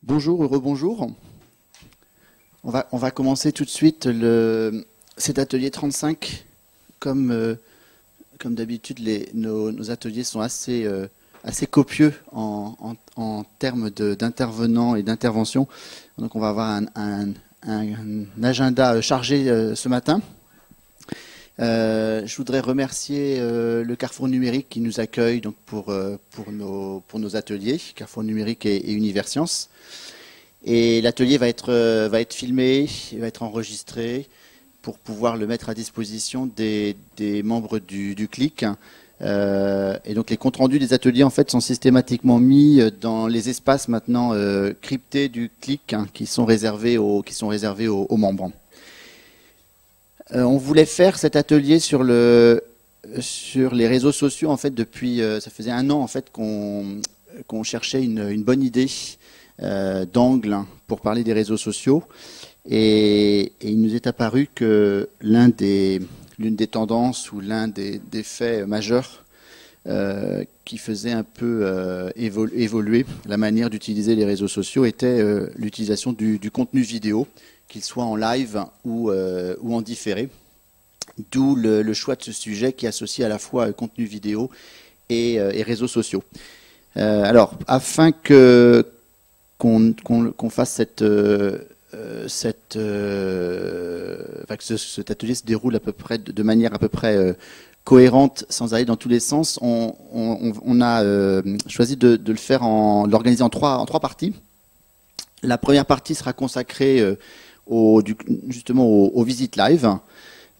Bonjour, rebonjour. On va commencer tout de suite cet atelier 35. Comme d'habitude, nos ateliers sont assez copieux en termes d'intervenants et d'interventions. Donc on va avoir un agenda chargé ce matin. Je voudrais remercier le Carrefour Numérique qui nous accueille donc pour nos ateliers, Carrefour Numérique et Universcience. Et l'atelier va être filmé, il va être enregistré pour pouvoir le mettre à disposition des membres du CLIC. Et donc les comptes rendus des ateliers en fait sont systématiquement mis dans les espaces maintenant cryptés du CLIC qui sont réservés aux membres. On voulait faire cet atelier sur les réseaux sociaux en fait depuis ça faisait un an en fait qu'on cherchait une bonne idée d'angle pour parler des réseaux sociaux et il nous est apparu que l'une des tendances ou l'un des faits majeurs qui faisait un peu évoluer la manière d'utiliser les réseaux sociaux était l'utilisation du contenu vidéo, qu'il soit en live ou en différé. D'où le choix de ce sujet qui associe à la fois contenu vidéo et réseaux sociaux. Alors, afin qu'on fasse que cet atelier se déroule à peu près de manière à peu près cohérente, sans aller dans tous les sens, on a choisi de l'organiser en trois parties. La première partie sera consacrée justement aux visites live,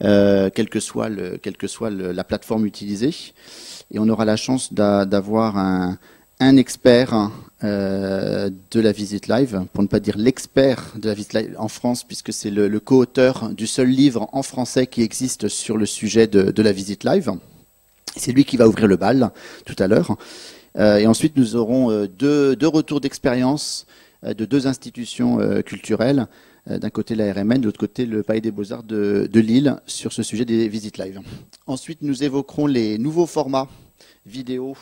quelle que soit la plateforme utilisée. Et on aura la chance d'avoir un expert de la visite live, pour ne pas dire l'expert de la visite live en France, puisque c'est le co-auteur du seul livre en français qui existe sur le sujet de la visite live. C'est lui qui va ouvrir le bal tout à l'heure. Et ensuite, nous aurons deux retours d'expérience de deux institutions culturelles, d'un côté la RMN, de l'autre côté le Palais des Beaux-Arts de Lille, sur ce sujet des visites live. Ensuite, nous évoquerons les nouveaux formats vidéo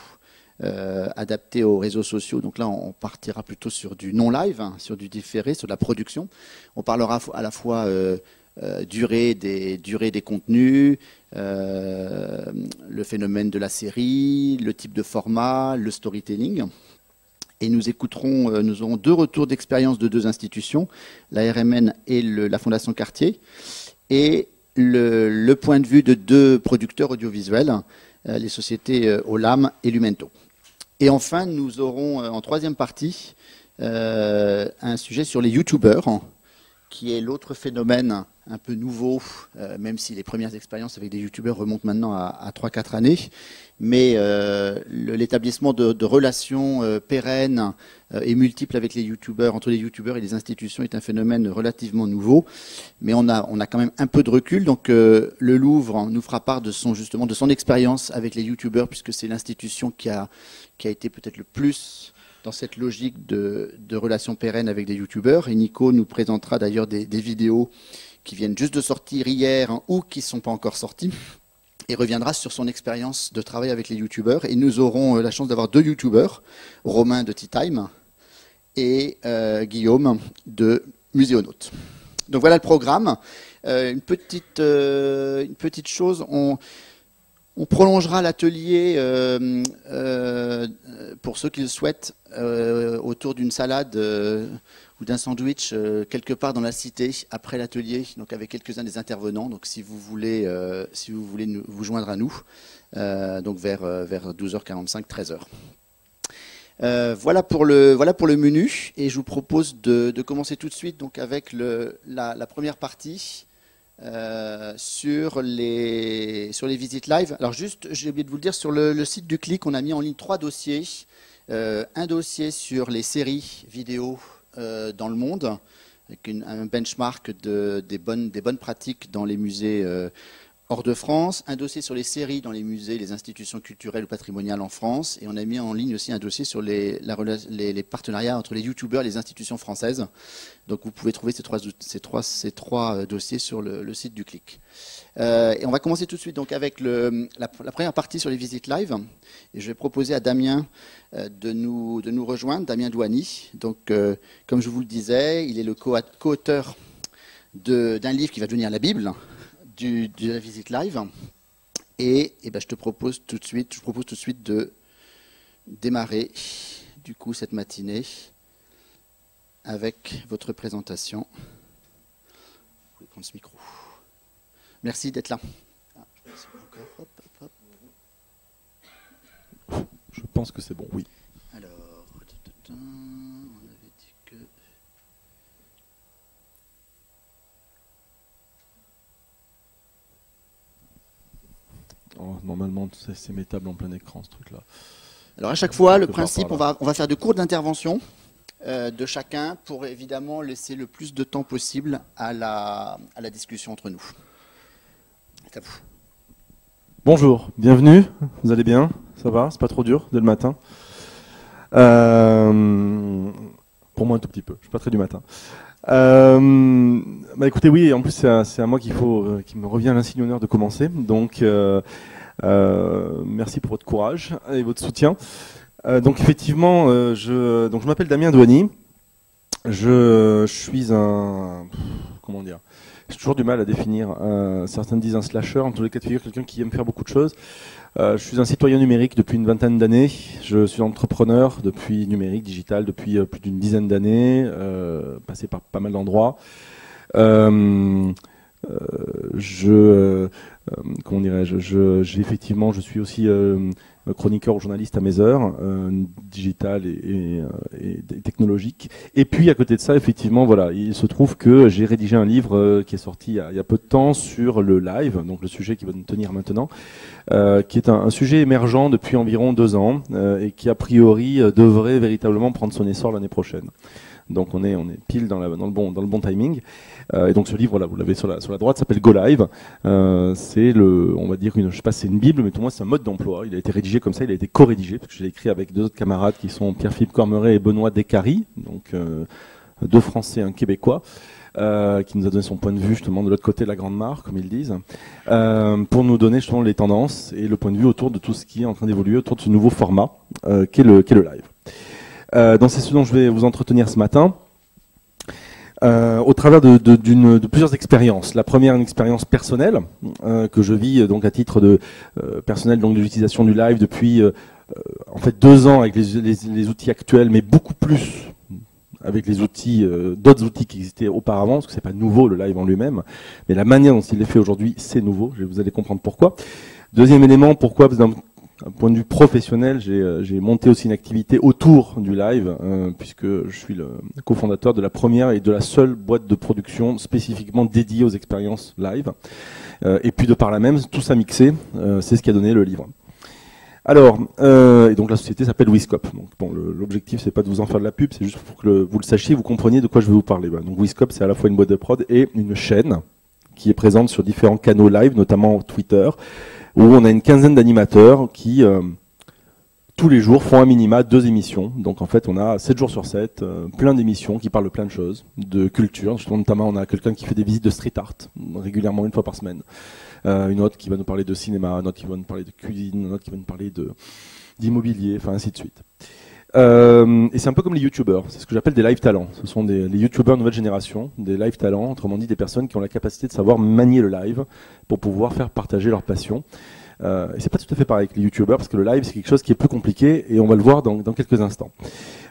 adaptés aux réseaux sociaux. Donc là, on partira plutôt sur du non-live, sur du différé, sur de la production. On parlera à la fois durée des contenus, le phénomène de la série, le type de format, le storytelling. Et nous aurons deux retours d'expérience de deux institutions, la RMN et la Fondation Cartier, et le point de vue de deux producteurs audiovisuels, les sociétés Olam et Lumento. Et enfin, nous aurons en troisième partie un sujet sur les youtubeurs, qui est l'autre phénomène un peu nouveau, même si les premières expériences avec des youtubeurs remontent maintenant à 3-4 années. Mais l'établissement de relations pérennes et multiples avec les youtubeurs, entre les youtubeurs et les institutions, est un phénomène relativement nouveau. Mais on a quand même un peu de recul. Donc le Louvre nous fera part de son expérience avec les youtubeurs, puisque c'est l'institution qui a été peut-être le plus dans cette logique de relations pérennes avec des youtubeurs. Et Nico nous présentera d'ailleurs des vidéos qui viennent juste de sortir hier ou qui ne sont pas encore sorties, et reviendra sur son expérience de travail avec les youtubeurs. Et nous aurons la chance d'avoir deux youtubeurs, Romain de Tea Time et Guillaume de Muséonautes. Donc voilà le programme. Une petite chose, on prolongera l'atelier pour ceux qui le souhaitent autour d'une salade ou d'un sandwich quelque part dans la cité après l'atelier, donc avec quelques-uns des intervenants. Donc si vous voulez vous joindre à nous, donc vers 12h45, 13h. Voilà pour le menu, et je vous propose de commencer tout de suite donc avec la première partie. Sur les visites live. Alors juste, j'ai oublié de vous le dire, sur le site du CLIC, on a mis en ligne 3 dossiers. Un dossier sur les séries vidéo dans le monde, avec un benchmark des bonnes pratiques dans les musées hors de France, un dossier sur les séries dans les musées, les institutions culturelles ou patrimoniales en France, et on a mis en ligne aussi un dossier sur les partenariats entre les youtubeurs et les institutions françaises. Donc vous pouvez trouver ces trois dossiers sur le site du CLIC. Et on va commencer tout de suite donc avec la première partie sur les visites live. Et je vais proposer à Damien de nous rejoindre, Damien Douani. Donc, comme je vous le disais, il est le co-auteur d'un livre qui va devenir la Bible de la visite live. Et ben, je propose tout de suite de démarrer du coup cette matinée avec votre présentation. Vous pouvez prendre ce micro. Merci d'être là. Je pense que c'est bon, oui. Alors, on avait dit que... Oh, normalement, c'est mettable en plein écran, ce truc-là. Alors, à chaque fois, le principe, on va faire de courtes interventions de chacun pour évidemment laisser le plus de temps possible à la discussion entre nous. C'est à vous. Bonjour, bienvenue, vous allez bien? Ça va? C'est pas trop dur dès le matin? Pour moi un tout petit peu, je suis pas très du matin. Bah écoutez, oui, en plus c'est à moi qu'il me revient l'insigne honneur de commencer. Donc merci pour votre courage et votre soutien. Donc effectivement, je m'appelle Damien Douani. Je suis comment dire? J'ai toujours du mal à définir. Certains disent un slasher, en tous les cas de figure, quelqu'un qui aime faire beaucoup de choses. Je suis un citoyen numérique depuis une vingtaine d'années. Je suis entrepreneur depuis numérique, digital, depuis plus d'une dizaine d'années, passé par pas mal d'endroits. Comment dirais-je, effectivement, je suis aussi chroniqueur ou journaliste à mes heures, digital et technologique. Et puis à côté de ça, effectivement, voilà, il se trouve que j'ai rédigé un livre qui est sorti il y a peu de temps sur le live, donc le sujet qui va nous tenir maintenant, qui est un sujet émergent depuis environ 2 ans et qui a priori devrait véritablement prendre son essor l'année prochaine. Donc on est pile dans le bon timing. Et donc ce livre, voilà, vous l'avez sur la droite, s'appelle Go Live. C'est on va dire je sais pas si c'est une bible, mais pour moi c'est un mode d'emploi. Il a été rédigé comme ça, il a été co-rédigé parce que je l'ai écrit avec 2 autres camarades qui sont Pierre-Philippe Cormeret et Benoît Descaries, donc 2 Français et un Québécois. Qui nous a donné son point de vue justement de l'autre côté de la grande mare, comme ils disent, pour nous donner justement les tendances et le point de vue autour de tout ce qui est en train d'évoluer autour de ce nouveau format qu'est le live. Donc c'est ce dont je vais vous entretenir ce matin, au travers de plusieurs expériences. La première, une expérience personnelle que je vis donc à titre de personnel donc de l'utilisation du live depuis en fait 2 ans avec les outils actuels, mais beaucoup plus avec les outils, d'autres outils qui existaient auparavant, parce que c'est pas nouveau le live en lui-même, mais la manière dont il est fait aujourd'hui, c'est nouveau. Vous allez comprendre pourquoi. Deuxième élément, pourquoi d'un point de vue professionnel, j'ai monté aussi une activité autour du live, puisque je suis le cofondateur de la première et de la seule boîte de production spécifiquement dédiée aux expériences live. Et puis de par là même, tout ça mixé, c'est ce qui a donné le livre. Alors, et donc la société s'appelle Wiscope. Donc bon, l'objectif c'est pas de vous en faire de la pub, c'est juste pour que vous le sachiez, vous compreniez de quoi je vais vous parler. Donc Wiscope, c'est à la fois une boîte de prod et une chaîne qui est présente sur différents canaux live, notamment Twitter, où on a une quinzaine d'animateurs qui tous les jours font un minima 2 émissions. Donc en fait, on a 7 jours sur 7, plein d'émissions qui parlent de plein de choses, de culture. Notamment, on a quelqu'un qui fait des visites de street art régulièrement 1 fois par semaine. Une autre qui va nous parler de cinéma, une autre qui va nous parler de cuisine, une autre qui va nous parler d'immobilier, enfin ainsi de suite. Et c'est un peu comme les youtubeurs, c'est ce que j'appelle des live talents. Ce sont les youtubeurs nouvelle génération, des live talents, autrement dit des personnes qui ont la capacité de savoir manier le live pour pouvoir faire partager leur passion. Et c'est pas tout à fait pareil avec les youtubeurs parce que le live c'est quelque chose qui est plus compliqué et on va le voir dans quelques instants.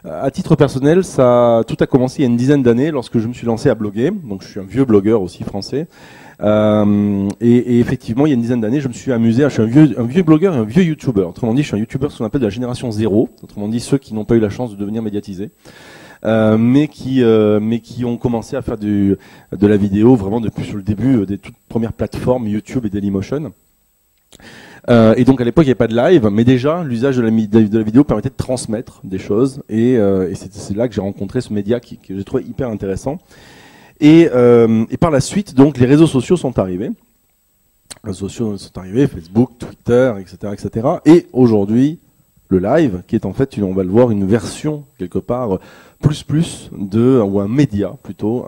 À titre personnel, tout a commencé il y a une dizaine d'années lorsque je me suis lancé à bloguer. Donc je suis un vieux blogueur aussi français. Et effectivement, il y a une dizaine d'années, je me suis amusé. Je suis un vieux blogueur et un vieux youtubeur. Autrement dit, je suis un youtubeur ce qu'on appelle de la génération 0. Autrement dit, ceux qui n'ont pas eu la chance de devenir médiatisés. Mais qui ont commencé à faire de la vidéo vraiment depuis sur le début des toutes premières plateformes YouTube et Dailymotion. Et donc à l'époque il n'y avait pas de live, mais déjà l'usage de la vidéo permettait de transmettre des choses et c'est là que j'ai rencontré ce média que j'ai trouvé hyper intéressant. Et par la suite donc les réseaux sociaux sont arrivés. réseaux sociaux sont arrivés, Facebook, Twitter, etc., etc. Et aujourd'hui, le live, qui est en fait, on va le voir, une version quelque part ou un média plutôt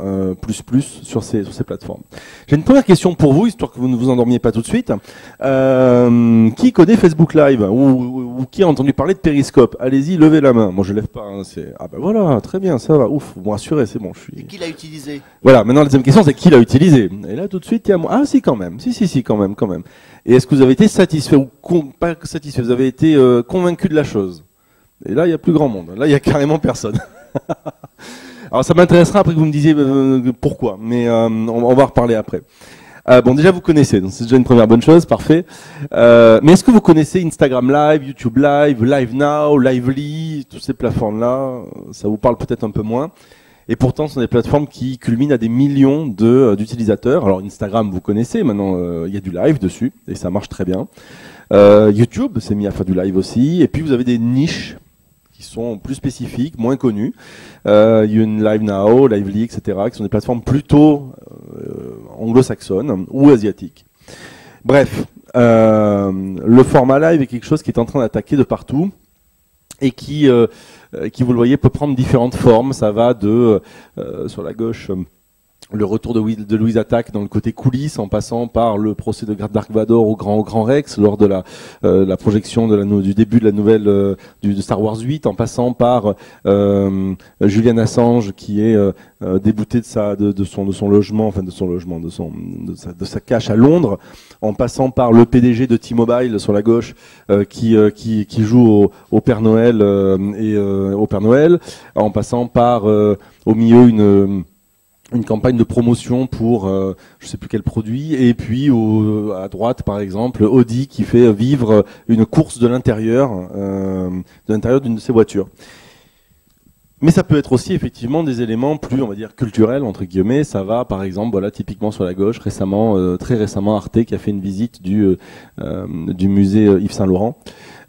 sur ces plateformes. J'ai une première question pour vous, histoire que vous ne vous endormiez pas tout de suite. Qui connaît Facebook Live ou qui a entendu parler de Periscope? Allez-y, levez la main. Moi, je lève pas. Hein, ah ben voilà, très bien, ça va. Ouf, vous me rassurez, c'est bon. Et qui l'a utilisé? Voilà. Maintenant, la deuxième question, c'est qui l'a utilisé? Et là, tout de suite, il y a moi. Ah, si, quand même. Si, quand même. Et est-ce que vous avez été satisfait ou pas satisfait? Vous avez été convaincu de la chose? Et là, il y a plus grand monde. Là, il y a carrément personne. Alors ça m'intéressera après que vous me disiez pourquoi, mais on va en reparler après. Bon, déjà vous connaissez, donc c'est déjà une première bonne chose, parfait. Mais est-ce que vous connaissez Instagram Live, YouTube Live, Live Now, Lively, toutes ces plateformes-là? Ça vous parle peut-être un peu moins. Et pourtant, ce sont des plateformes qui culminent à des millions d'utilisateurs. Alors Instagram, vous connaissez, maintenant il y a du live dessus, et ça marche très bien. YouTube s'est mis à faire du live aussi, et puis vous avez des niches qui sont plus spécifiques, moins connues. Il y a une Live Now, Lively, etc., qui sont des plateformes plutôt anglo-saxonnes ou asiatiques. Bref, le format live est quelque chose qui est en train d'attaquer de partout et qui, vous le voyez, peut prendre différentes formes. Ça va de, sur la gauche, le retour de Louise Attaque dans le côté coulisses, en passant par le procès de Dark Vador au Grand Rex lors de la projection du début de la nouvelle de Star Wars 8, en passant par Julian Assange qui est débouté de son logement, de sa cache à Londres, en passant par le PDG de T-Mobile sur la gauche qui joue au Père Noël au Père Noël, en passant par au milieu une campagne de promotion pour je sais plus quel produit, et puis à droite par exemple Audi qui fait vivre une course de l'intérieur d'une de ses voitures. Mais ça peut être aussi effectivement des éléments plus, on va dire, culturels entre guillemets. Ça va par exemple, voilà, typiquement sur la gauche, très récemment Arte qui a fait une visite du musée Yves Saint Laurent.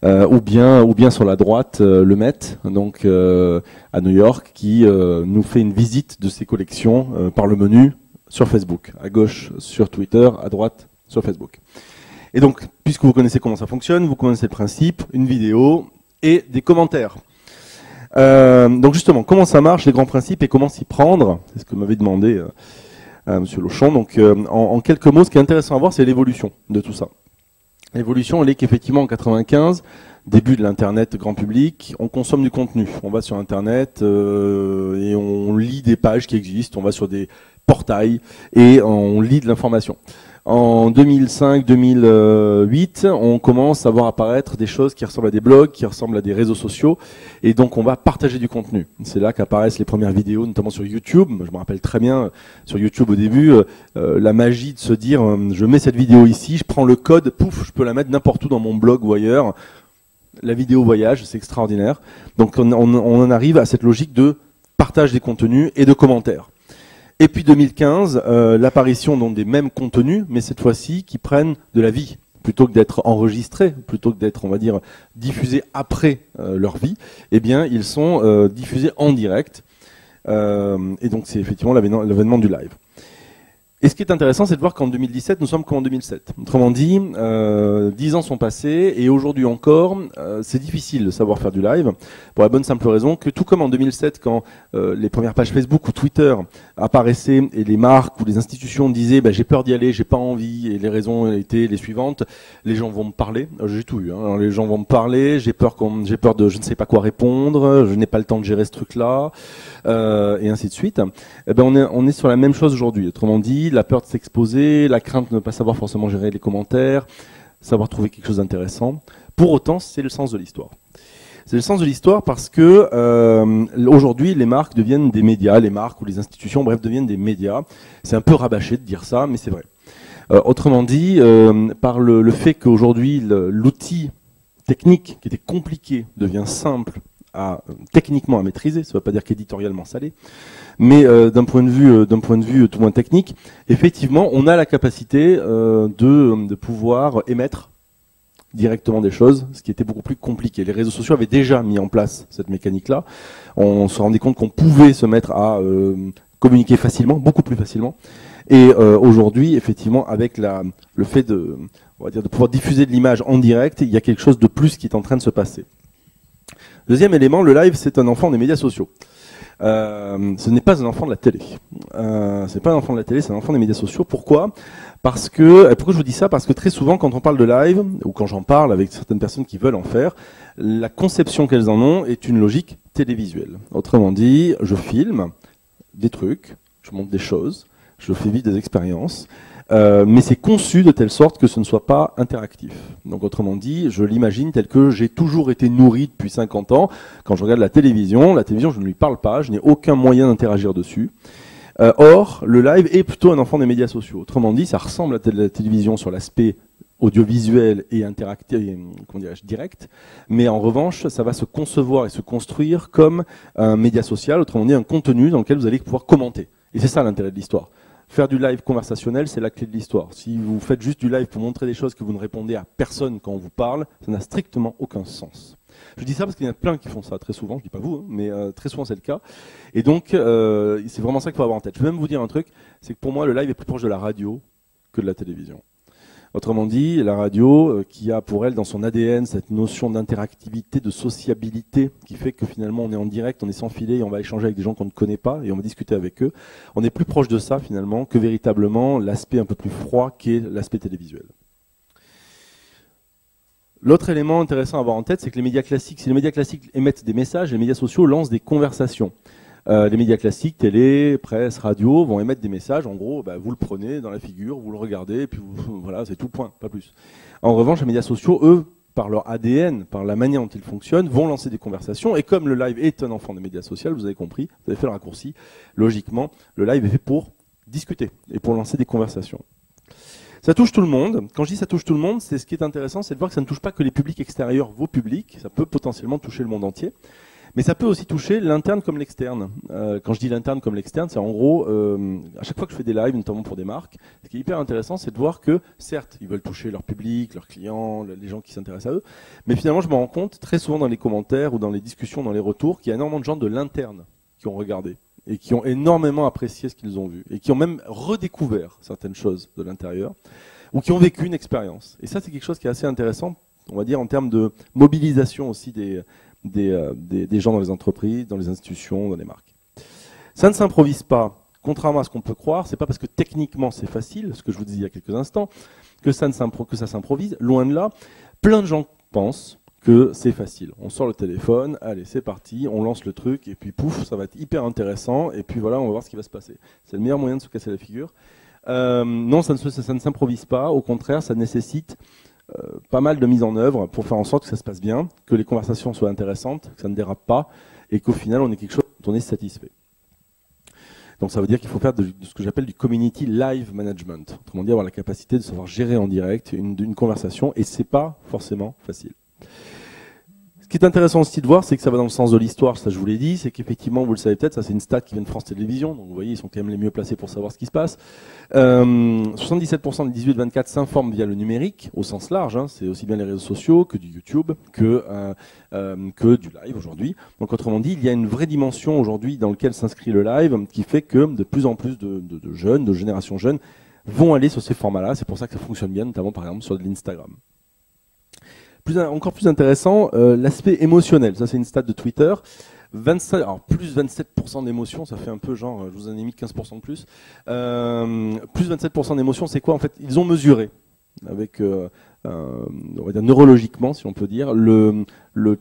Ou bien sur la droite le Met, donc à New York, qui nous fait une visite de ses collections par le menu sur Facebook, à gauche sur Twitter, à droite sur Facebook. Et donc, puisque vous connaissez comment ça fonctionne, vous connaissez le principe, une vidéo et des commentaires. Donc justement, comment ça marche, les grands principes, et comment s'y prendre? C'est ce que m'avait demandé Monsieur Lauchon. Donc en quelques mots, ce qui est intéressant à voir, c'est l'évolution de tout ça. L'évolution, elle est qu'effectivement en 95, début de l'internet grand public, on consomme du contenu. On va sur internet et on lit des pages qui existent, on va sur des portails et on lit de l'information. En 2005-2008, on commence à voir apparaître des choses qui ressemblent à des blogs, qui ressemblent à des réseaux sociaux, et donc on va partager du contenu. C'est là qu'apparaissent les premières vidéos, notamment sur YouTube. Je me rappelle très bien, sur YouTube au début, la magie de se dire, je mets cette vidéo ici, je prends le code, pouf, je peux la mettre n'importe où dans mon blog ou ailleurs. La vidéo voyage, c'est extraordinaire. Donc on en arrive à cette logique de partage des contenus et de commentaires. Et puis 2015, l'apparition donc des mêmes contenus, mais cette fois-ci qui prennent de la vie, plutôt que d'être enregistrés, plutôt que d'être, on va dire, diffusés après leur vie, eh bien ils sont diffusés en direct. Et donc c'est effectivement l'avènement du live. Et ce qui est intéressant, c'est de voir qu'en 2017, nous sommes qu'en 2007. Autrement dit, 10 ans sont passés, et aujourd'hui encore, c'est difficile de savoir faire du live, pour la bonne simple raison que tout comme en 2007, quand les premières pages Facebook ou Twitter apparaissaient, et les marques ou les institutions disaient j'ai peur d'y aller, j'ai pas envie, et les raisons étaient les suivantes: les gens vont me parler, j'ai tout eu, hein. Alors, les gens vont me parler, j'ai peur de je ne sais pas quoi répondre, je n'ai pas le temps de gérer ce truc-là, et ainsi de suite. Eh ben on est sur la même chose aujourd'hui. Autrement dit, la peur de s'exposer, la crainte de ne pas savoir forcément gérer les commentaires, savoir trouver quelque chose d'intéressant. Pour autant, c'est le sens de l'histoire. C'est le sens de l'histoire parce que aujourd'hui, les marques deviennent des médias, les marques ou les institutions, bref, deviennent des médias. C'est un peu rabâché de dire ça, mais c'est vrai. Autrement dit, par le fait qu'aujourd'hui, l'outil technique qui était compliqué devient simple techniquement à maîtriser, ça ne veut pas dire qu'éditorialement ça l'est, mais d'un point de vue tout moins technique, effectivement, on a la capacité de pouvoir émettre directement des choses, ce qui était beaucoup plus compliqué. Les réseaux sociaux avaient déjà mis en place cette mécanique-là. On se rendait compte qu'on pouvait se mettre à communiquer facilement, beaucoup plus facilement. Et aujourd'hui, effectivement, avec le fait on va dire, de pouvoir diffuser de l'image en direct, il y a quelque chose de plus qui est en train de se passer. Deuxième élément, le live, c'est un enfant des médias sociaux. Ce n'est pas un enfant de la télé. C'est pas un enfant de la télé, c'est un enfant des médias sociaux. Pourquoi ? Pourquoi je vous dis ça ? Parce que très souvent, quand on parle de live, ou quand j'en parle avec certaines personnes qui veulent en faire, la conception qu'elles en ont est une logique télévisuelle. Autrement dit, je filme des trucs, je montre des choses, je fais vivre des expériences, mais c'est conçu de telle sorte que ce ne soit pas interactif. Donc autrement dit, je l'imagine tel que j'ai toujours été nourri depuis 50 ans. Quand je regarde la télévision, je ne lui parle pas, je n'ai aucun moyen d'interagir dessus. Or, le live est plutôt un enfant des médias sociaux. Autrement dit, ça ressemble à la télévision sur l'aspect audiovisuel et interactif, direct, mais en revanche, ça va se concevoir et se construire comme un média social, autrement dit un contenu dans lequel vous allez pouvoir commenter. Et c'est ça l'intérêt de l'histoire. Faire du live conversationnel, c'est la clé de l'histoire. Si vous faites juste du live pour montrer des choses que vous ne répondez à personne quand on vous parle, ça n'a strictement aucun sens. Je dis ça parce qu'il y en a plein qui font ça très souvent, je dis pas vous, hein, mais très souvent c'est le cas. Et donc, c'est vraiment ça qu'il faut avoir en tête. Je vais même vous dire un truc, c'est que pour moi, le live est plus proche de la radio que de la télévision. Autrement dit, la radio, qui a pour elle dans son ADN cette notion d'interactivité, de sociabilité, qui fait que finalement on est en direct, on est sans filet et on va échanger avec des gens qu'on ne connaît pas et on va discuter avec eux. On est plus proche de ça finalement que véritablement l'aspect un peu plus froid qui est l'aspect télévisuel. L'autre élément intéressant à avoir en tête, c'est que les médias classiques, si les médias classiques émettent des messages, les médias sociaux lancent des conversations. Les médias classiques, télé, presse, radio, vont émettre des messages. En gros, vous le prenez dans la figure, vous le regardez, et puis voilà, c'est tout, point, pas plus. En revanche, les médias sociaux, eux, par leur ADN, par la manière dont ils fonctionnent, vont lancer des conversations. Et comme le live est un enfant des médias sociaux, vous avez compris, vous avez fait le raccourci, logiquement, le live est fait pour discuter et pour lancer des conversations. Ça touche tout le monde. Quand je dis ça touche tout le monde, c'est ce qui est intéressant, c'est de voir que ça ne touche pas que les publics extérieurs, vos publics, ça peut potentiellement toucher le monde entier. Mais ça peut aussi toucher l'interne comme l'externe. Quand je dis l'interne comme l'externe, c'est en gros, à chaque fois que je fais des lives, notamment pour des marques, ce qui est hyper intéressant, c'est de voir que, certes, ils veulent toucher leur public, leurs clients, les gens qui s'intéressent à eux, mais finalement, je me rends compte très souvent dans les commentaires ou dans les discussions, dans les retours, qu'il y a énormément de gens de l'interne qui ont regardé et qui ont énormément apprécié ce qu'ils ont vu et qui ont même redécouvert certaines choses de l'intérieur ou qui ont vécu une expérience. Et ça, c'est quelque chose qui est assez intéressant, on va dire, en termes de mobilisation aussi des gens dans les entreprises, dans les institutions, dans les marques. Ça ne s'improvise pas, contrairement à ce qu'on peut croire, c'est pas parce que techniquement c'est facile, ce que je vous disais il y a quelques instants, que ça s'improvise, loin de là. Plein de gens pensent que c'est facile. On sort le téléphone, allez c'est parti, on lance le truc et puis pouf, ça va être hyper intéressant et puis voilà, on va voir ce qui va se passer. C'est le meilleur moyen de se casser la figure. Non, ça ne s'improvise pas, au contraire, ça nécessite pas mal de mise en œuvre pour faire en sorte que ça se passe bien, que les conversations soient intéressantes, que ça ne dérape pas, et qu'au final on ait quelque chose dont on est satisfait. Donc ça veut dire qu'il faut faire de ce que j'appelle du community live management, autrement dit avoir la capacité de savoir gérer en direct une conversation, et c'est pas forcément facile. Ce qui est intéressant aussi de voir, c'est que ça va dans le sens de l'histoire, ça je vous l'ai dit, c'est qu'effectivement, vous le savez peut-être, ça c'est une stat qui vient de France Télévisions, donc vous voyez, ils sont quand même les mieux placés pour savoir ce qui se passe. 77% des 18-24 s'informent via le numérique, au sens large, hein, c'est aussi bien les réseaux sociaux que du YouTube, que du live aujourd'hui. Donc autrement dit, il y a une vraie dimension aujourd'hui dans laquelle s'inscrit le live, qui fait que de plus en plus de jeunes, de générations jeunes, vont aller sur ces formats-là, c'est pour ça que ça fonctionne bien, notamment par exemple sur de l'Instagram. Encore plus intéressant, l'aspect émotionnel. Ça, c'est une stat de Twitter. Plus 27% d'émotions, ça fait un peu genre, je vous en ai mis 15% de plus. Plus 27% d'émotions, c'est quoi en fait? Ils ont mesuré, avec, on va dire neurologiquement, si on peut dire, le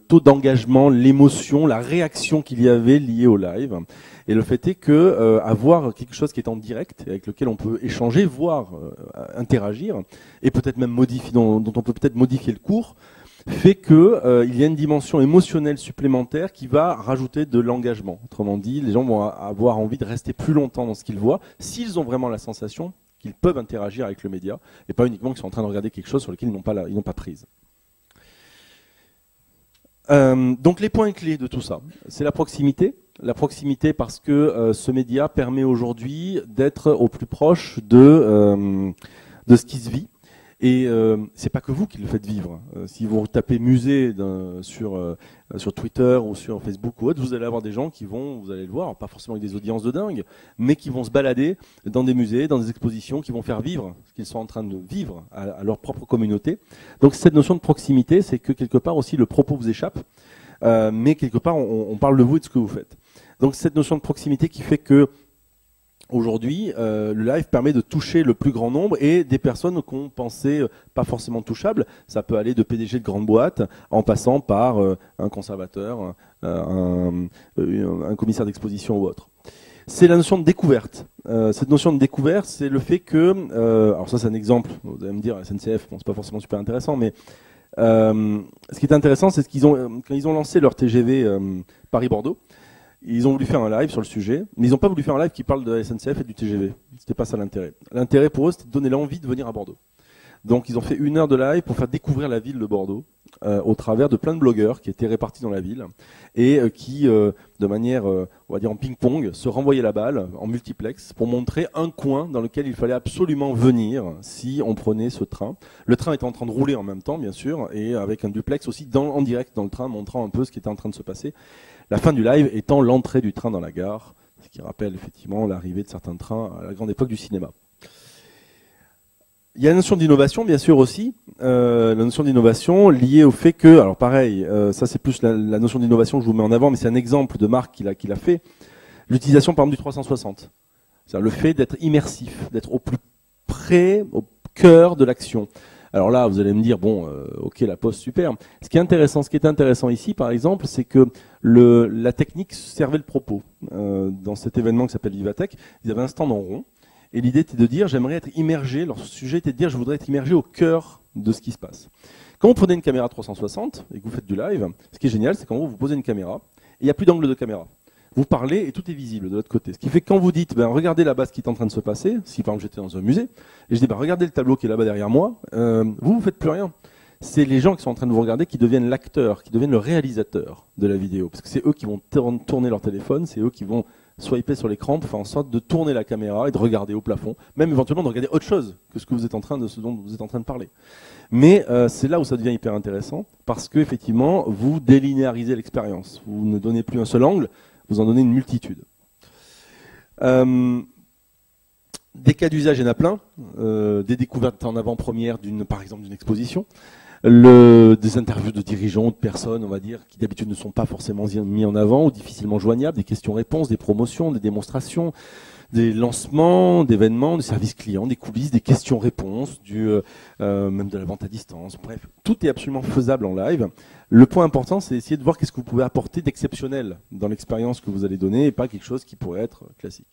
taux d'engagement, l'émotion, la réaction qu'il y avait liée au live. Et le fait est que avoir quelque chose qui est en direct, avec lequel on peut échanger, voire interagir, et peut-être même modifier, dont on peut peut-être modifier le cours, fait que il y a une dimension émotionnelle supplémentaire qui va rajouter de l'engagement. Autrement dit, les gens vont avoir envie de rester plus longtemps dans ce qu'ils voient, s'ils ont vraiment la sensation qu'ils peuvent interagir avec le média, et pas uniquement qu'ils sont en train de regarder quelque chose sur lequel ils n'ont pas prise. Donc les points clés de tout ça, c'est la proximité. La proximité parce que ce média permet aujourd'hui d'être au plus proche de ce qui se vit. Et c'est pas que vous qui le faites vivre. Si vous tapez musée sur Twitter ou sur Facebook ou autre, vous allez avoir des gens qui vont, vous allez le voir, pas forcément avec des audiences de dingue, mais qui vont se balader dans des musées, dans des expositions, qui vont faire vivre ce qu'ils sont en train de vivre à leur propre communauté. Donc cette notion de proximité, c'est que quelque part aussi le propos vous échappe, mais quelque part on parle de vous et de ce que vous faites. Donc cette notion de proximité qui fait que aujourd'hui, le live permet de toucher le plus grand nombre et des personnes qu'on pensait pas forcément touchables. Ça peut aller de PDG de grandes boîtes en passant par un conservateur, un commissaire d'exposition ou autre. C'est la notion de découverte. Cette notion de découverte, c'est le fait que, alors ça c'est un exemple, vous allez me dire, SNCF, bon, c'est pas forcément super intéressant, mais ce qui est intéressant, c'est quand ils ont lancé leur TGV Paris-Bordeaux, ils ont voulu faire un live sur le sujet, mais ils n'ont pas voulu faire un live qui parle de la SNCF et du TGV. C'était pas ça l'intérêt. L'intérêt pour eux, c'était de donner l'envie de venir à Bordeaux. Donc ils ont fait 1 heure de live pour faire découvrir la ville de Bordeaux au travers de plein de blogueurs qui étaient répartis dans la ville et qui, de manière, on va dire en ping-pong, se renvoyaient la balle en multiplex pour montrer un coin dans lequel il fallait absolument venir si on prenait ce train. Le train était en train de rouler en même temps, bien sûr, et avec un duplex aussi en direct dans le train, montrant un peu ce qui était en train de se passer. La fin du live étant l'entrée du train dans la gare, ce qui rappelle effectivement l'arrivée de certains trains à la grande époque du cinéma. Il y a la notion d'innovation, bien sûr aussi, la notion d'innovation liée au fait que, alors pareil, ça c'est plus la notion d'innovation que je vous mets en avant, mais c'est un exemple de marque qu'il a fait, l'utilisation par exemple du 360. C'est-à-dire le fait d'être immersif, d'être au plus près, au cœur de l'action. Alors là, vous allez me dire, bon, ok, la Poste, super. Ce qui est intéressant ici, par exemple, c'est que la technique servait le propos. Dans cet événement qui s'appelle Vivatech, ils avaient un stand en rond. Et l'idée était de dire, j'aimerais être immergé, leur sujet était de dire, je voudrais être immergé au cœur de ce qui se passe. Quand vous prenez une caméra 360 et que vous faites du live, ce qui est génial, c'est qu'en gros, vous posez une caméra et il n'y a plus d'angle de caméra. Vous parlez et tout est visible de l'autre côté. Ce qui fait que quand vous dites, regardez là-bas ce qui est en train de se passer, si par exemple j'étais dans un musée, et je dis, regardez le tableau qui est là-bas derrière moi, vous faites plus rien. C'est les gens qui sont en train de vous regarder qui deviennent l'acteur, qui deviennent le réalisateur de la vidéo. Parce que c'est eux qui vont tourner leur téléphone, c'est eux qui vont swiper sur l'écran pour faire en sorte de tourner la caméra et de regarder au plafond, même éventuellement de regarder autre chose que ce dont vous êtes en train de parler. Mais c'est là où ça devient hyper intéressant, parce que effectivement, vous délinéarisez l'expérience. Vous ne donnez plus un seul angle, vous en donnez une multitude. Des cas d'usage, il y en a plein. Des découvertes en avant-première, par exemple, d'une exposition. Des interviews de dirigeants, de personnes, on va dire, qui d'habitude ne sont pas forcément mis en avant ou difficilement joignables, des questions-réponses, des promotions, des démonstrations, des lancements, d'événements, des services clients, des coulisses, des questions-réponses, même de la vente à distance. Bref, tout est absolument faisable en live. Le point important, c'est d'essayer de voir qu'est-ce que vous pouvez apporter d'exceptionnel dans l'expérience que vous allez donner et pas quelque chose qui pourrait être classique.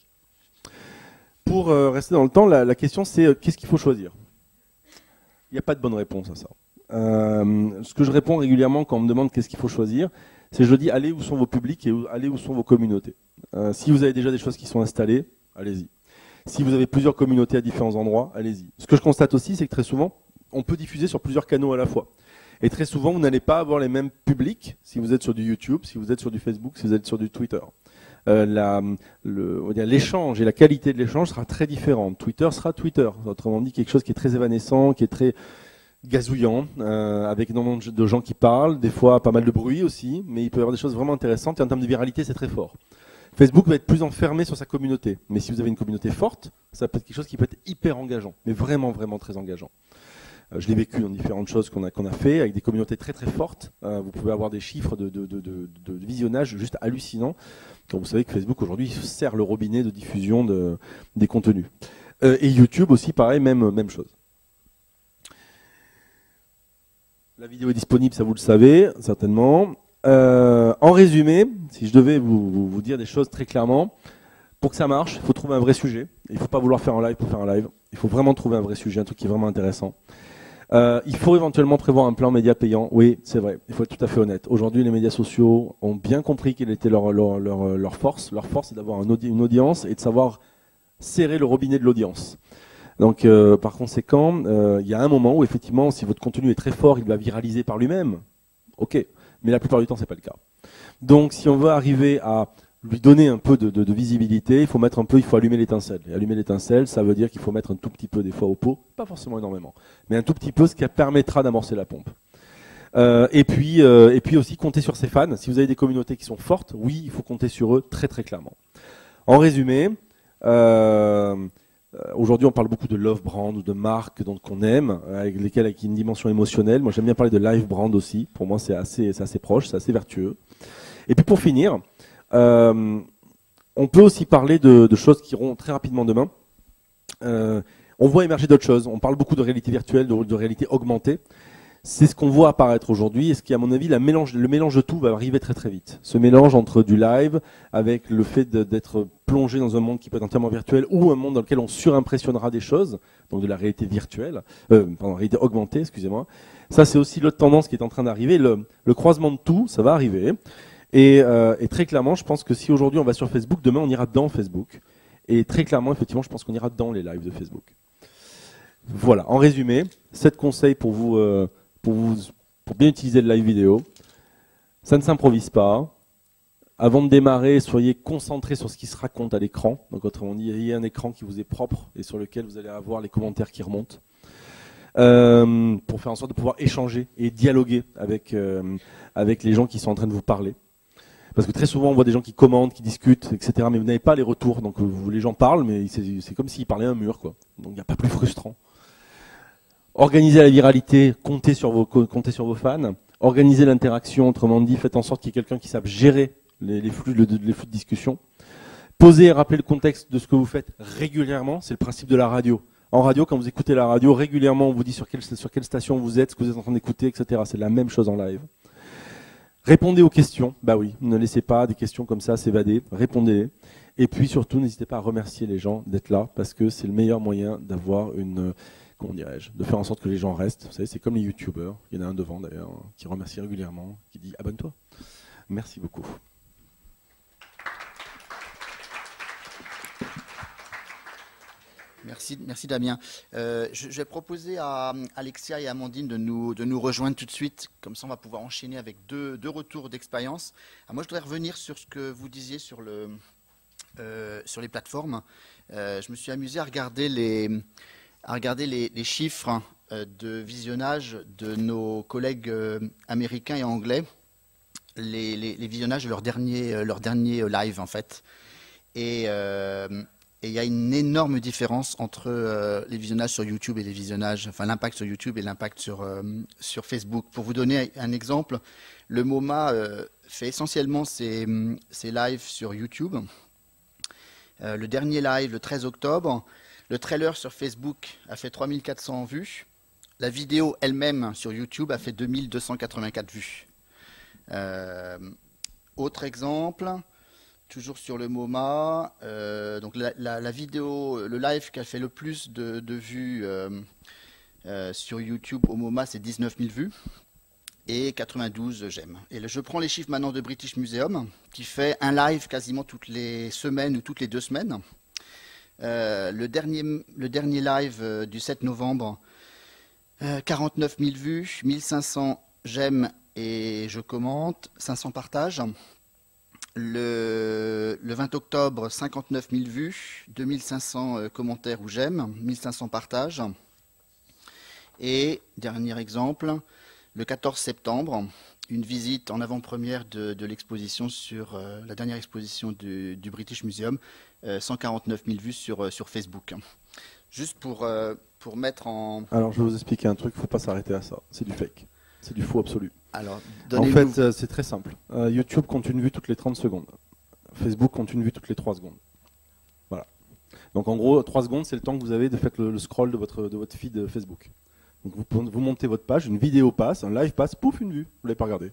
Pour rester dans le temps, la question c'est qu'est-ce qu'il faut choisir? Il n'y a pas de bonne réponse à ça. Ce que je réponds régulièrement quand on me demande qu'est-ce qu'il faut choisir, c'est je dis allez où sont vos publics et allez où sont vos communautés. Si vous avez déjà des choses qui sont installées, allez-y. Si vous avez plusieurs communautés à différents endroits, allez-y. Ce que je constate aussi, c'est que très souvent, on peut diffuser sur plusieurs canaux à la fois. Et très souvent, vous n'allez pas avoir les mêmes publics si vous êtes sur du YouTube, si vous êtes sur du Facebook, si vous êtes sur du Twitter. L'échange et la qualité de l'échange sera très différente. Twitter sera Twitter. Autrement dit, quelque chose qui est très évanescent, qui est très gazouillant, avec énormément de gens qui parlent, des fois pas mal de bruit aussi, mais il peut y avoir des choses vraiment intéressantes et en termes de viralité, c'est très fort. Facebook va être plus enfermé sur sa communauté, mais si vous avez une communauté forte, ça peut être quelque chose qui peut être hyper engageant, mais vraiment, vraiment très engageant. Je l'ai vécu dans différentes choses qu'on a fait, avec des communautés très très fortes. Vous pouvez avoir des chiffres de visionnage juste hallucinants, quand vous savez que Facebook aujourd'hui sert le robinet de diffusion des contenus. Et YouTube aussi, pareil, même chose. La vidéo est disponible, ça vous le savez, certainement. En résumé, si je devais vous dire des choses très clairement, pour que ça marche, il faut trouver un vrai sujet. Il ne faut pas vouloir faire un live pour faire un live. Il faut vraiment trouver un vrai sujet, un truc qui est vraiment intéressant. Il faut éventuellement prévoir un plan média payant. Oui, c'est vrai, il faut être tout à fait honnête. Aujourd'hui, les médias sociaux ont bien compris quelle était leur force. Leur force, c'est d'avoir une audience et de savoir serrer le robinet de l'audience. Donc, par conséquent, il y a un moment où, effectivement, si votre contenu est très fort, il va viraliser par lui-même. Ok, mais la plupart du temps, c'est pas le cas. Donc, si on veut arriver à lui donner un peu de visibilité, il faut allumer l'étincelle. Et allumer l'étincelle, ça veut dire qu'il faut mettre un tout petit peu des fois au pot, pas forcément énormément, mais un tout petit peu, ce qui permettra d'amorcer la pompe. Et puis aussi compter sur ses fans. Si vous avez des communautés qui sont fortes, oui, il faut compter sur eux très très clairement. En résumé, aujourd'hui on parle beaucoup de love brand ou de marques qu'on aime, avec une dimension émotionnelle. Moi j'aime bien parler de live brand aussi. Pour moi c'est assez proche, c'est assez vertueux. Et puis pour finir, on peut aussi parler de choses qui iront très rapidement demain. On voit émerger d'autres choses. On parle beaucoup de réalité virtuelle, de réalité augmentée. C'est ce qu'on voit apparaître aujourd'hui et ce qui, à mon avis, le mélange de tout va arriver très très vite. Ce mélange entre du live avec le fait d'être plongé dans un monde qui peut être entièrement virtuel ou un monde dans lequel on surimpressionnera des choses, donc de la réalité virtuelle, réalité augmentée, excusez-moi. Ça, c'est aussi l'autre tendance qui est en train d'arriver. Le croisement de tout, ça va arriver. Et très clairement, je pense que si aujourd'hui on va sur Facebook, demain on ira dans Facebook. Et très clairement, effectivement, je pense qu'on ira dans les lives de Facebook. Voilà, en résumé, 7 conseils pour bien utiliser le live vidéo. Ça ne s'improvise pas. Avant de démarrer, soyez concentrés sur ce qui se raconte à l'écran. Donc autrement dit, ayez un écran qui vous est propre et sur lequel vous allez avoir les commentaires qui remontent. Pour faire en sorte de pouvoir échanger et dialoguer avec les gens qui sont en train de vous parler. Parce que très souvent, on voit des gens qui commentent, qui discutent, etc. Mais vous n'avez pas les retours. Donc les gens parlent, mais c'est comme s'ils parlaient à un mur, quoi. Donc il n'y a pas plus frustrant. Organisez la viralité, comptez sur vos fans. Organisez l'interaction, autrement dit, faites en sorte qu'il y ait quelqu'un qui sache gérer les flux de discussion. Posez et rappelez le contexte de ce que vous faites régulièrement. C'est le principe de la radio. En radio, quand vous écoutez la radio, régulièrement, on vous dit sur quelle station vous êtes, ce que vous êtes en train d'écouter, etc. C'est la même chose en live. Répondez aux questions. Bah oui, ne laissez pas des questions comme ça s'évader. Répondez-les. Et puis surtout, n'hésitez pas à remercier les gens d'être là, parce que c'est le meilleur moyen d'avoir de faire en sorte que les gens restent. Vous savez, c'est comme les youtubeurs. Il y en a un devant d'ailleurs, qui remercie régulièrement, qui dit abonne-toi. Merci beaucoup. Merci Damien. Je vais proposer à Alexia et Amandine de nous rejoindre tout de suite. Comme ça, on va pouvoir enchaîner avec deux retours d'expérience. Moi, je voudrais revenir sur ce que vous disiez sur les plateformes. Je me suis amusé à regarder les chiffres de visionnage de nos collègues américains et anglais, les visionnages de leur dernier live, en fait. Et il y a une énorme différence entre les visionnages sur YouTube et les visionnages, enfin l'impact sur YouTube et l'impact sur Facebook. Pour vous donner un exemple, le MoMA fait essentiellement ses lives sur YouTube. Le dernier live, le 13 octobre, le trailer sur Facebook a fait 3400 vues. La vidéo elle-même sur YouTube a fait 2284 vues. Autre exemple, toujours sur le MoMA, donc la vidéo, le live qui a fait le plus de vues sur YouTube au MoMA, c'est 19 000 vues et 92 j'aime. Et je prends les chiffres maintenant de British Museum, qui fait un live quasiment toutes les semaines ou toutes les 2 semaines. Le dernier live du 7 novembre, 49 000 vues, 1500 j'aime et je commente, 500 partages. Le 20 octobre, 59 000 vues, 2500 commentaires ou j'aime, 1500 partages. Et dernier exemple, le 14 septembre, une visite en avant-première de l'exposition sur la dernière exposition du British Museum, 149 000 vues sur Facebook. Juste pour mettre en... Alors je vais vous expliquer un truc, il ne faut pas s'arrêter à ça, c'est du fake, c'est du faux absolu. Alors, en fait, c'est très simple. YouTube compte une vue toutes les 30 secondes. Facebook compte une vue toutes les 3 secondes. Voilà. Donc en gros, 3 secondes, c'est le temps que vous avez de faire le scroll de votre feed Facebook. Donc vous montez votre page, une vidéo passe, un live passe, pouf, une vue. Vous ne l'avez pas regardé.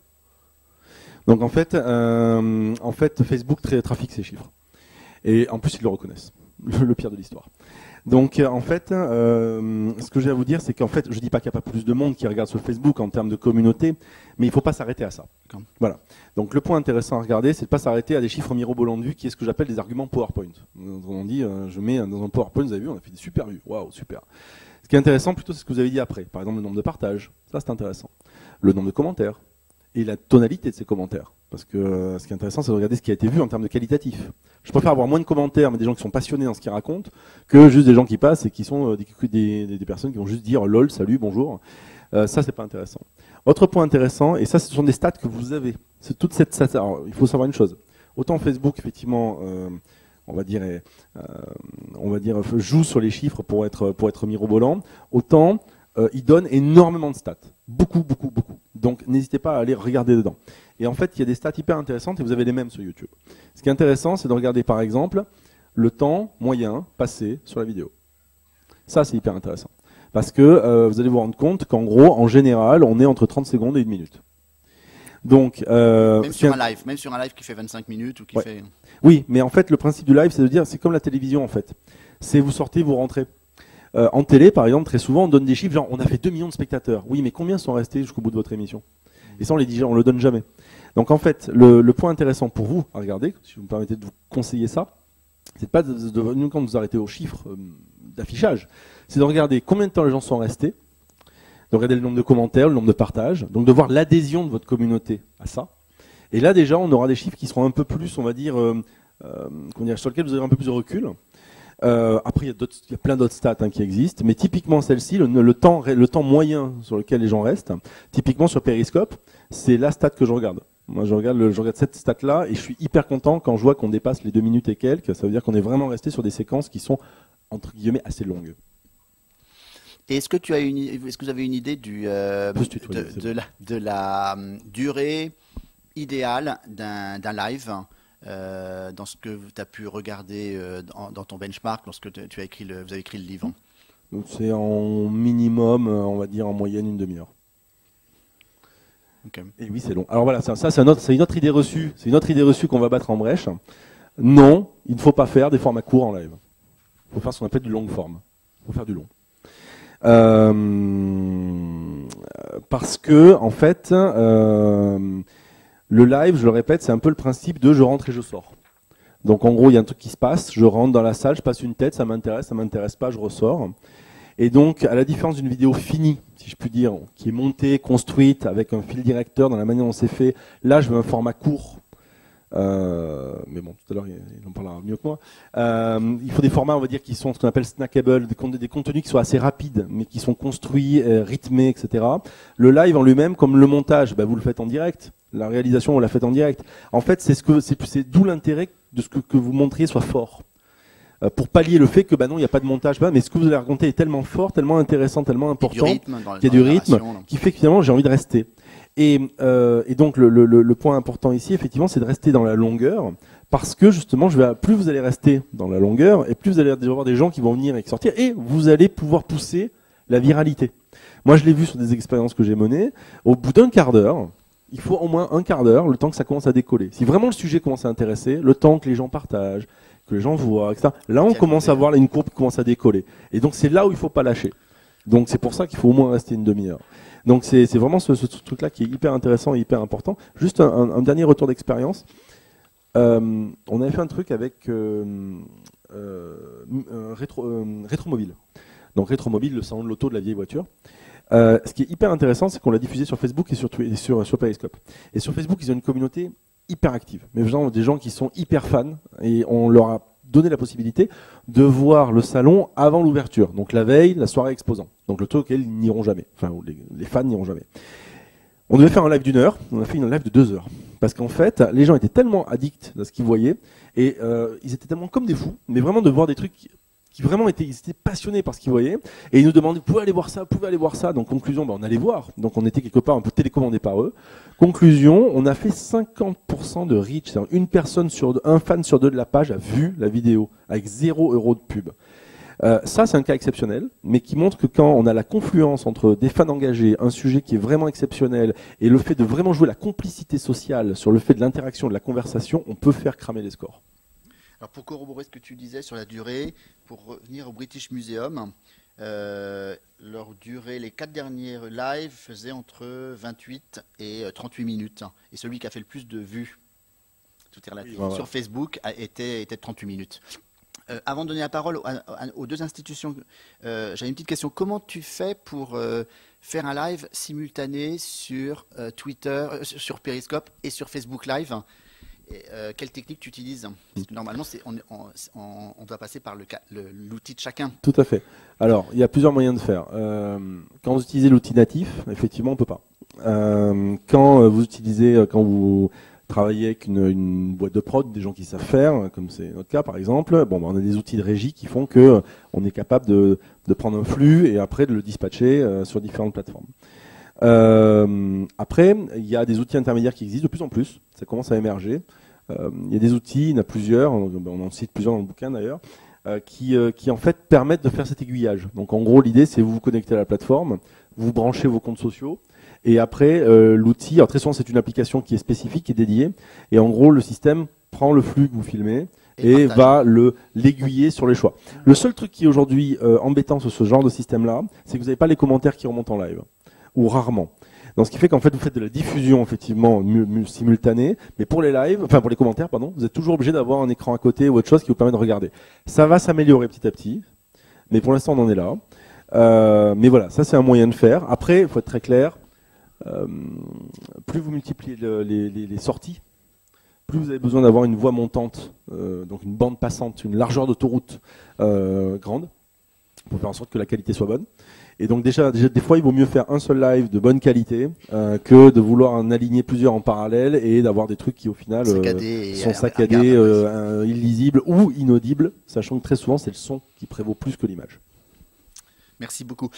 Donc en fait Facebook trafique ces chiffres. Et en plus, ils le reconnaissent. Le pire de l'histoire. Donc en fait, ce que j'ai à vous dire, c'est qu'en fait, je dis pas qu'il n'y a pas plus de monde qui regarde sur Facebook en termes de communauté, mais il ne faut pas s'arrêter à ça. Voilà. Donc le point intéressant à regarder, c'est de ne pas s'arrêter à des chiffres mirobolants de vues, qui est ce que j'appelle des arguments PowerPoint. On dit, je mets dans un PowerPoint, vous avez vu, on a fait des super vues. Waouh, super. Ce qui est intéressant plutôt, c'est ce que vous avez dit après. Par exemple, le nombre de partages, ça c'est intéressant. Le nombre de commentaires et la tonalité de ces commentaires. Parce que ce qui est intéressant, c'est de regarder ce qui a été vu en termes de qualitatif. Je préfère avoir moins de commentaires, mais des gens qui sont passionnés dans ce qu'ils racontent, que juste des gens qui passent et qui sont des personnes qui vont juste dire lol, salut, bonjour. Ça, c'est pas intéressant. Autre point intéressant, et ça, ce sont des stats que vous avez. C'est toute cette stat. Alors, il faut savoir une chose. Autant Facebook, effectivement, on va dire, joue sur les chiffres pour être mirobolant. Autant il donne énormément de stats. Beaucoup, beaucoup, beaucoup. Donc, n'hésitez pas à aller regarder dedans. Et en fait, il y a des stats hyper intéressantes et vous avez les mêmes sur YouTube. Ce qui est intéressant, c'est de regarder, par exemple, le temps moyen passé sur la vidéo. Ça, c'est hyper intéressant. Parce que vous allez vous rendre compte qu'en gros, en général, on est entre 30 secondes et 1 minute. Donc, même sur un live qui fait 25 minutes ou qui fait... Oui, mais en fait, le principe du live, c'est de dire, c'est comme la télévision, en fait. C'est vous sortez, vous rentrez. En télé, par exemple, très souvent, on donne des chiffres, genre, on a fait 2 millions de spectateurs. Oui, mais combien sont restés jusqu'au bout de votre émission? Et ça, on le donne jamais. Donc, en fait, le point intéressant pour vous, à regarder, si vous me permettez de vous conseiller ça, c'est pas quand vous arrêtez aux chiffres d'affichage, c'est de regarder combien de temps les gens sont restés, de regarder le nombre de commentaires, le nombre de partages, donc de voir l'adhésion de votre communauté à ça. Et là, déjà, on aura des chiffres qui seront un peu plus, on va dire, sur lesquels vous aurez un peu plus de recul. Après, il y a plein d'autres stats qui existent, mais typiquement celle-ci, le temps moyen sur lequel les gens restent, typiquement sur Periscope, c'est la stat que je regarde. Moi, je regarde cette stat-là et je suis hyper content quand je vois qu'on dépasse les 2 minutes et quelques. Ça veut dire qu'on est vraiment resté sur des séquences qui sont, entre guillemets, assez longues. Et est-ce que vous avez une idée de la durée idéale d'un live dans ce que tu as pu regarder dans ton benchmark lorsque vous avez écrit le livre? Donc c'est en minimum, on va dire en moyenne, 1 demi-heure. Okay. Et oui, c'est long. Alors voilà, ça c'est une autre idée reçue. C'est une autre idée reçue qu'on va battre en brèche. Non, il ne faut pas faire des formats courts en live. Il faut faire ce qu'on appelle du long form. Il faut faire du long. Parce que, en fait, le live, je le répète, c'est un peu le principe de je rentre et je sors. Donc en gros, il y a un truc qui se passe, je rentre dans la salle, je passe une tête, ça m'intéresse pas, je ressors. Et donc, à la différence d'une vidéo finie, si je puis dire, qui est montée, construite, avec un fil directeur dans la manière dont c'est fait, là, je veux un format court. Mais bon, tout à l'heure, il en parlera mieux que moi. Il faut des formats, on va dire, qui sont ce qu'on appelle snackable, des contenus qui sont assez rapides, mais qui sont construits, rythmés, etc. Le live en lui-même, comme le montage, vous le faites en direct. La réalisation, on l'a faite en direct. En fait, c'est d'où l'intérêt de ce que vous montriez soit fort. Pour pallier le fait que non, il n'y a pas de montage, mais ce que vous allez raconter est tellement fort, tellement intéressant, tellement important, qu'il y a du rythme qui fait que finalement j'ai envie de rester. Et donc le point important ici, effectivement, c'est de rester dans la longueur, parce que justement, plus vous allez rester dans la longueur, et plus vous allez avoir des gens qui vont venir et sortir, et vous allez pouvoir pousser la viralité. Moi, je l'ai vu sur des expériences que j'ai menées. Au bout d'un quart d'heure, il faut au moins un quart d'heure, le temps que ça commence à décoller. Si vraiment le sujet commence à intéresser, le temps que les gens partagent, que les gens voient, etc. Là, on commence à voir une courbe qui commence à décoller. Et donc, c'est là où il ne faut pas lâcher. Donc, c'est pour ça qu'il faut au moins rester 1 demi-heure. Donc, c'est vraiment ce truc-là qui est hyper intéressant et hyper important. Juste un dernier retour d'expérience. On avait fait un truc avec Rétromobile. Donc, Rétromobile, le salon de l'auto de la vieille voiture. Ce qui est hyper intéressant, c'est qu'on l'a diffusé sur Facebook et sur Periscope. Et sur Facebook, ils ont une communauté hyper active, mais vraiment des gens qui sont hyper fans, et on leur a donné la possibilité de voir le salon avant l'ouverture, donc la veille, la soirée exposant, donc le truc auquel ils n'iront jamais, enfin les fans n'iront jamais. On devait faire un live d'1 heure, on a fait une live de 2 heures, parce qu'en fait les gens étaient tellement addicts à ce qu'ils voyaient, et ils étaient tellement comme des fous, mais vraiment de voir des trucs qui vraiment ils étaient passionnés par ce qu'ils voyaient, et ils nous demandaient, vous pouvez aller voir ça, donc conclusion, on allait voir, donc on était quelque part un peu télécommandés par eux. Conclusion, on a fait 50% de reach, c'est-à-dire un fan sur 2 de la page a vu la vidéo, avec 0 € de pub. Ça, c'est un cas exceptionnel, mais qui montre que quand on a la confluence entre des fans engagés, un sujet qui est vraiment exceptionnel, et le fait de vraiment jouer la complicité sociale sur le fait de l'interaction, de la conversation, on peut faire cramer les scores. Alors pour corroborer ce que tu disais sur la durée, pour revenir au British Museum, leur durée, les 4 derniers lives faisaient entre 28 et 38 minutes. Et celui qui a fait le plus de vues, tout est relatif, sur Facebook était de 38 minutes. Avant de donner la parole aux deux institutions, j'avais une petite question. Comment tu fais pour faire un live simultané sur Twitter, sur Periscope et sur Facebook Live? Et, quelle technique tu utilises? Parce que normalement, on doit passer par l'outil de chacun. Tout à fait. Alors, il y a plusieurs moyens de faire. Quand vous utilisez l'outil natif, effectivement, on peut pas. Quand vous travailler avec une boîte de prod, des gens qui savent faire, comme c'est notre cas par exemple, bon, on a des outils de régie qui font que on est capable de prendre un flux et après de le dispatcher sur différentes plateformes. Après, il y a des outils intermédiaires qui existent de plus en plus, ça commence à émerger. Il y a des outils, il y en a plusieurs, on en cite plusieurs dans le bouquin d'ailleurs, qui en fait permettent de faire cet aiguillage. Donc en gros, l'idée c'est vous vous connectez à la plateforme, vous branchez vos comptes sociaux, et après, l'outil, alors très souvent c'est une application qui est spécifique, qui est dédiée, et en gros le système prend le flux que vous filmez et va l'aiguiller sur les choix. Le seul truc qui est aujourd'hui embêtant sur ce genre de système-là, c'est que vous n'avez pas les commentaires qui remontent en live, ou rarement. Donc ce qui fait qu'en fait vous faites de la diffusion effectivement simultanée, mais pour les lives, enfin pour les commentaires, pardon, vous êtes toujours obligé d'avoir un écran à côté ou autre chose qui vous permet de regarder. Ça va s'améliorer petit à petit, mais pour l'instant on en est là. Mais voilà, ça c'est un moyen de faire. Après, il faut être très clair. Plus vous multipliez les sorties, plus vous avez besoin d'avoir une voie montante, donc une bande passante, une largeur d'autoroute grande, pour faire en sorte que la qualité soit bonne. Et donc déjà des fois, il vaut mieux faire un seul live de bonne qualité que de vouloir en aligner plusieurs en parallèle et d'avoir des trucs qui au final sont saccadés, illisibles ou inaudibles, sachant que très souvent c'est le son qui prévaut plus que l'image. Merci beaucoup.